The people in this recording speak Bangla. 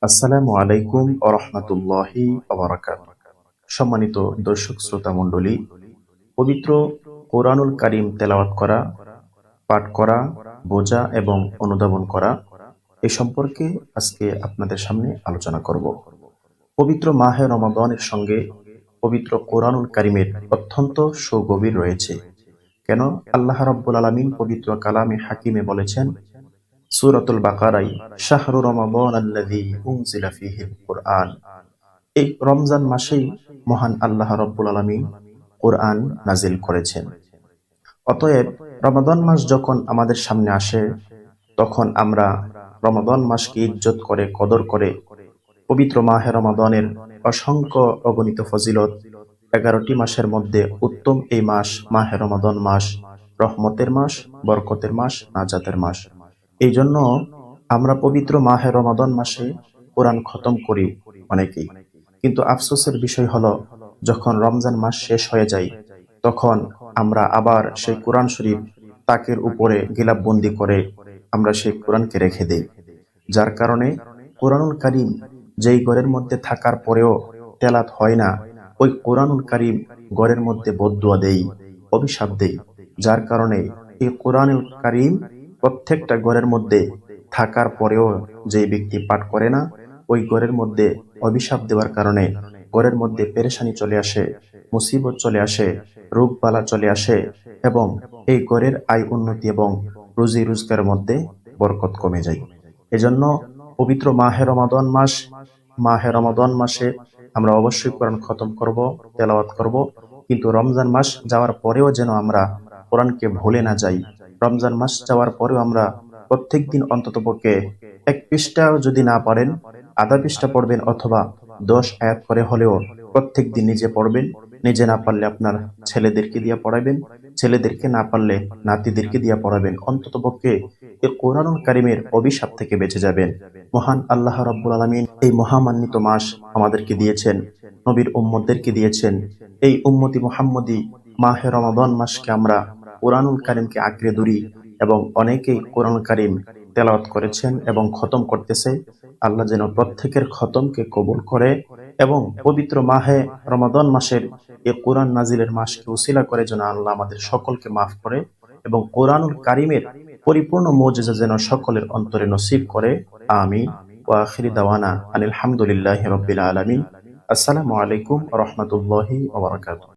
আসসালামু আলাইকুম আরহামাতুল্লাহি ওয়াবারাকাতুহু। সম্মানিত দর্শক শ্রোতা মণ্ডলী, পবিত্র কোরআনুল কারীম তেলাওয়াত করা, পাঠ করা, বোঝা এবং অনুধাবন করা এ সম্পর্কে আজকে আপনাদের সামনে আলোচনা করব। পবিত্র মাহে রমাদানের সঙ্গে পবিত্র কোরআনুল কারীমের অত্যন্ত সুগভীর রয়েছে। কেন? আল্লাহ রাব্বুল আলামিন পবিত্র কালামে হাকিমে বলেছেন সূরাতুল বাকারায়, শাহরু রমাদান আল্লাযী উনজিলা ফীহিল কুরআন। এই রমজান মাসেই মহান আল্লাহ রাব্বুল আলামিন কোরআন নাজিল করেছেন। অতএব রমাদান মাস যখন আমাদের সামনে আসে, তখন আমরা রমাদান মাসকে ইজ্জত করে, কদর করে, পবিত্র মাহে রমাদানের অসংখ্য অগণিত ফজিলত, 11টি মাসের মধ্যে উত্তম এই মাস মাহে রমাদান মাস, রহমতের মাস, বরকতের মাস, নাজাতের মাস। এই জন্য আমরা পবিত্র মাহে রমাদান মাসে কোরআন খতম করি অনেকেই, কিন্তু আফসোসের বিষয় হলো, যখন রমজান মাস শেষ হয়ে যায় তখন আমরা আবার সেই কোরআন শরীফ তাকের উপরে গিলাপবন্দি করে আমরা সেই কোরআনকে রেখে দেই। যার কারণে কোরআনুল কারীম যেই ঘরের মধ্যে থাকার পরেও তেলাত হয় না, ওই কোরআনুল কারীম ঘরের মধ্যে বদদুয়া দেই, অভিশাপ দেই। যার কারণে এই কোরআনুল কারীম প্রত্যেকটা ঘরের মধ্যে থাকার পরেও যেই ব্যক্তি পাঠ করে না, ওই ঘরের মধ্যে অভিশাপ দেওয়ার কারণে ঘরের মধ্যে পেরেশানি চলে আসে, মুসিবত চলে আসে, রোগ বালা চলে আসে এবং এই ঘরের আয় উন্নতি এবং রুজি রোজগারের মধ্যে বরকত কমে যায়। এজন্য পবিত্র মাহে রমাদান মাসে আমরা অবশ্যই কোরআন খতম করব, তেলাওয়াত করব, কিন্তু রমজান মাস যাওয়ার পরেও যেন আমরা কোরআনকে ভুলে না যাই। রমজান মাস যাওয়ার পরেও আমরা প্রত্যেকদিন অন্ততপক্ষে 1 পৃষ্ঠাও যদি না পারেন, আধা পৃষ্ঠা পড়বেন, অথবা 10 আয়াত করে হলেও প্রত্যেকদিন নিজে পড়বেন। নিজে না পারলে আপনার ছেলেদেরকে দিয়ে পড়াবেন, ছেলেদেরকে না পারলে নাতিদেরকে দিয়ে পড়াবেন। অন্ততপক্ষে এই কোরআনুল কারীমের অভিশাপ থেকে বেঁচে যাবেন। মহান আল্লাহ রাব্বুল আলামিন এই মহামান্বিত মাস আমাদেরকে দিয়েছেন, নবীর উম্মতদেরকে দিয়েছেন। এই উম্মতি মুহাম্মদী মাহে রমাদান মাসকে আমরা কোরআনুল কারীমকে আঁকড়ে ধরি এবং অনেকেই কোরআনুল কারীম তেলাওয়াত করেছেন এবং খতম করতেছে। আল্লাহ যেন প্রত্যেকের খতমকে কবুল করে এবং পবিত্র মাহে রমাদান মাসের এই কোরআন নাজিলের মাসকে উসিলা করে যেন আল্লাহ আমাদের সকলকে মাফ করে এবং কোরআনুল কারীমের পরিপূর্ণ মুজিজা যেন সকলের অন্তরে নসিব করে। আমিন। ওয়া আখিরি দাওয়ানা আনিল হামদুলিল্লাহি রাব্বিল আলামিন। আসসালামু আলাইকুম ওয়া রাহমাতুল্লাহি ওয়া বারাকাতুহু।